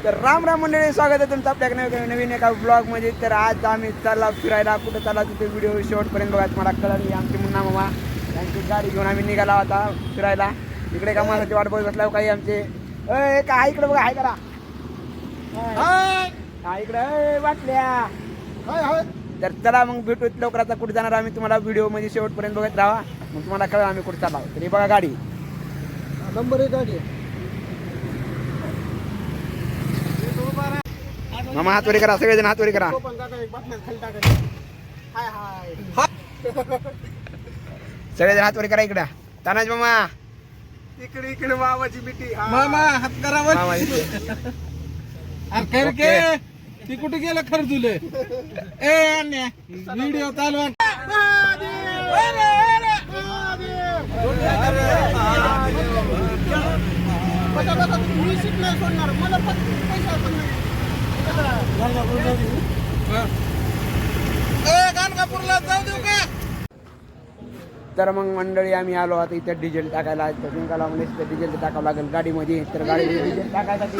तर राम राम मंडळी, स्वागत आहे तुमचं आपल्या नवीन एका ब्लॉग मध्ये. तर आज आम्ही चालला फिरायला. कुठं चालला तिथे व्हिडिओ शेवटपर्यंत बघा, तुम्हाला कळलं. आमचे मुन्ना मामा यांची गाडी घेऊन आम्ही निघाला होता फिरायला. इकडे कामासाठी वाट बघत बसला काही आमचे काय इकडे बघा, हाय करा हा इकडे वाटल्या. तर चला मग भेटू लवकर. आता कुठे जाणार आम्ही तुम्हाला व्हिडिओ मध्ये शेवटपर्यंत बघत राहा, मग तुम्हाला कळलं आम्ही कुठे चाललो. तरी बघा गाडी नंबर 1 गाडी मामा हातवरी करा, सगळेजण हातवरी करा. सगळेजण हातवरी करा. इकडे तानाज मामा, इकडे इकडे मामाची मिठी. मामा हात करावर. मामा इकडे. अरे के ती कुठे गेलं खरं तुले ए अन्या व्हिडिओ चालू आहे. गाणगापूरला जाऊ देऊ का? तर मग मंडळी आम्ही आलो आता इथे डिझेल टाकायला. जिंकाला म्हणजे इथे डिझेल टाकावं लागेल गाडीमध्ये. तर गाडी डिझेल टाकायसाठी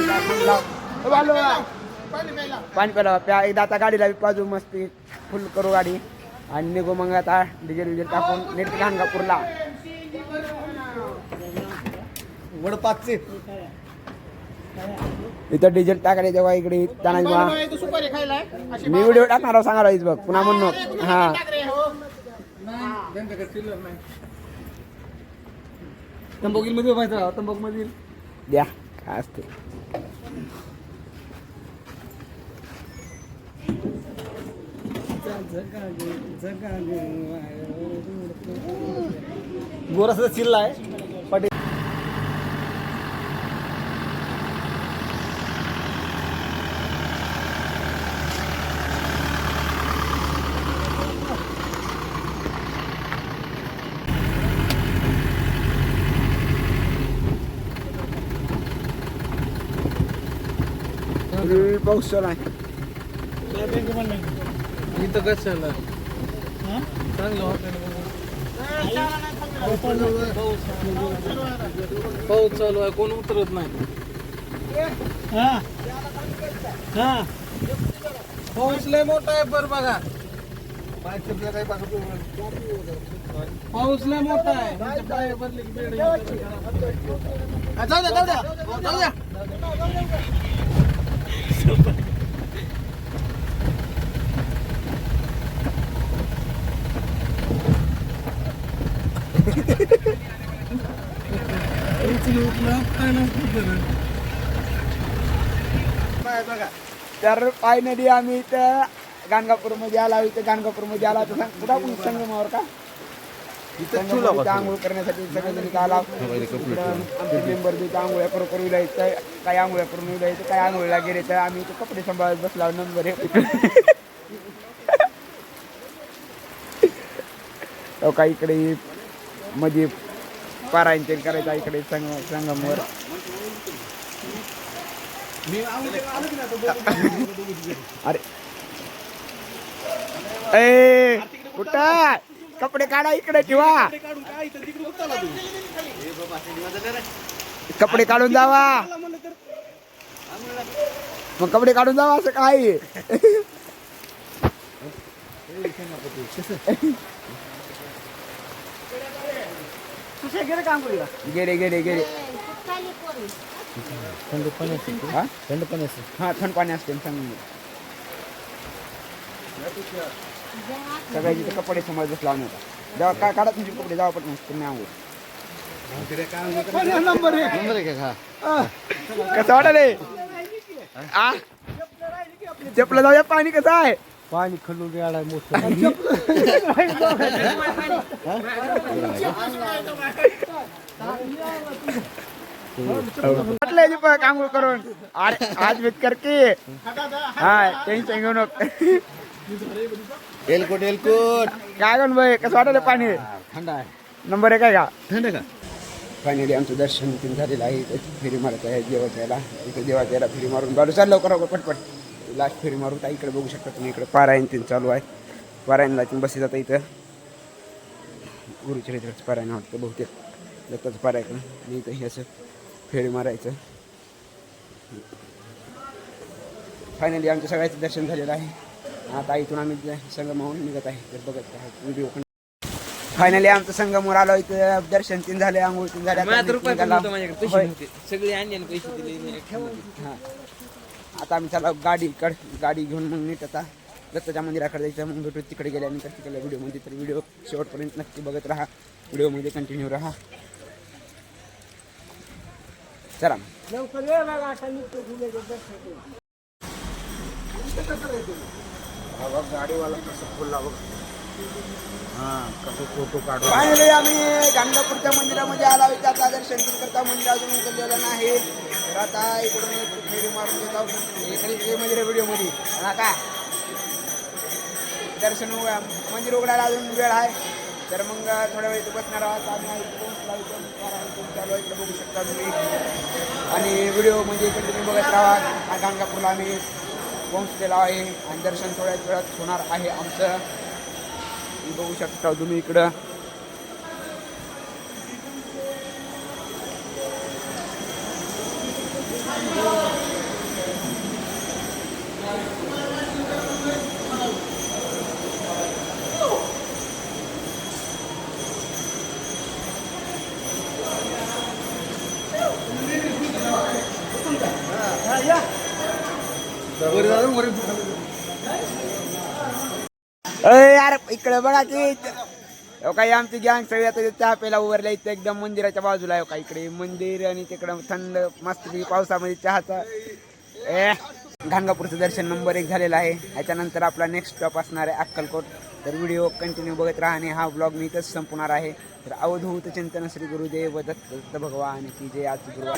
पाणी प्यायला प्या एकदा. आता गाडीला पाजू मस्त फुल करू गाडी आणि निघू मग आता डिझेल टाकून नीट गाणगापूरला. वडपाचचे इथं डिझेल टाकायला जेव्हा इकडे तानाजी मी व्हिडिओ टाकणार सांगा बघ पुन्हा म्हणून. हा तंबाखू मध्ये माहिती आहे तंबाखू मध्ये द्या काय असते. गोराचा चिल्ला आहे पाटील. पाऊस चालू आहे. इथं कशाला चांगलं पाऊस चालू आहे, कोण उतरत नाही. पाऊस लय मोठा आहे. बरं बघा पाऊस लय मोठा आहे. पाय बदली की बेड जाऊ द्या जाऊ द्या जाऊ द्या. तर फायनली आम्ही इथं गाणगापूर मध्ये आला. इथं गाणगापूर मध्ये आला तर कुठं आपण संगमावर का इथं आंघोळ करण्यासाठी सगळेजण आला. आमचे मेंबर बी आंघोळ्या करू यायचं, काय आंघोळ्या करून यायचं, काय आंघोळीला गेले तर आम्ही इथे कपडे सांभाळत बसला. नंबर 1 का इकडे मध्ये पारायण करायचं इकडे संगमवर. अरे ए कुठं कपडे काढा, इकडे ठेवा. कपडे काढून जावा, मग कपडे काढून जावा असं काय. गेले गेले गेले थंड पाणी असते. हा थंड पाणी असते. सगळ्याचे कपडे समज बसला होता. जेव्हा काय काढा तुमचे कपडे जावा पण तुम्ही आंघोळ कसं वाटले. चपला जाऊया. पाणी कसं आहे. पाणी खल्लून गेला मोठं. आंघोळ करून आज भेट करके. हा टेन्शन घेऊ नको. एलकोट एलकोट काय करून भाई कसं वाटलं पाणी. थंड आहे. नंबर 1 आहे का. थंड का. फायनली आमचं दर्शन तीन झालेलं आहे. इथे फेरी मारत आहे देवाच्या याला. इथे देवाच्या याला फेरी मारून बाजू चाललो करा पटपट. लास्ट फेरी मारू. इकडे बघू शकता तुम्ही. इकडे पारायण तीन चालू आहे. पारायणला तीन बसी जाता इथं. गुरुचरित्राचं पारायण वाटतं बहुतेक. दत्ताचं पारायण आणि इथं हे असं फेरी मारायचं. फायनली आमच्या सगळ्याचं दर्शन झालेलं आहे. आता इथून आम्ही संगमाहून निघत आहे. तर बघत आहे व्हिडिओ. फायनली आमचं संगमवर आलो. इथं दर्शन तीन झाले, आंघोळ तीन झाले. सगळे आणले पैसे दिले. हां आता आम्ही चला गाडी घेऊन मग नीट आता दत्ताच्या मंदिराकडे जायचं. मग भेटू तिकडे गेल्यानंतर तिकडल्या व्हिडिओमध्ये. तर व्हिडिओ शेवटपर्यंत नक्की बघत राहा. व्हिडिओमध्ये कंटिन्यू राहा. चला गाडीवाला कसं बोलला बघ. कसं फोटो काढू. फायनली आम्ही गाणगापूरच्या मंदिरामध्ये आला होता. आता दर्शन करता मंदिर अजून उघडलेलं नाही. तर आता इकडून फेरी मारून घेत आहोत इकडे मंदिर व्हिडिओमध्ये. आता दर्शन मंदिर उघडायला अजून वेळ आहे. तर मग थोड्या वेळ इथे बसणार आहोत. आम्ही चालू इकडे बघू शकता तुम्ही. आणि व्हिडिओ म्हणजे कंटिन्यू बघत राहा. गाणगापूरला आम्ही पोहोचलेलो आहे आणि दर्शन थोड्याच वेळात होणार आहे आमचं. बघू शकता तुम्ही इकडं. यार इकडे बघा की काही आमची गँग सगळी आता चहा प्यायला उभारल्या इथं एकदम मंदिराच्या बाजूला आहे. का इकडे मंदिर आणि तिकडं थंड मस्त पावसामध्ये चहाचा. गाणगापूरचं दर्शन नंबर 1 झालेलं आहे. याच्यानंतर आपला नेक्स्ट स्टॉप असणार आहे अक्कलकोट. तर व्हिडिओ कंटिन्यू बघत राहा. आणि हा ब्लॉग मी इथंच संपवणार आहे. तर अवधूत चिंतन श्री गुरुदेव दत्त भगवान की जय. आज गुरुवार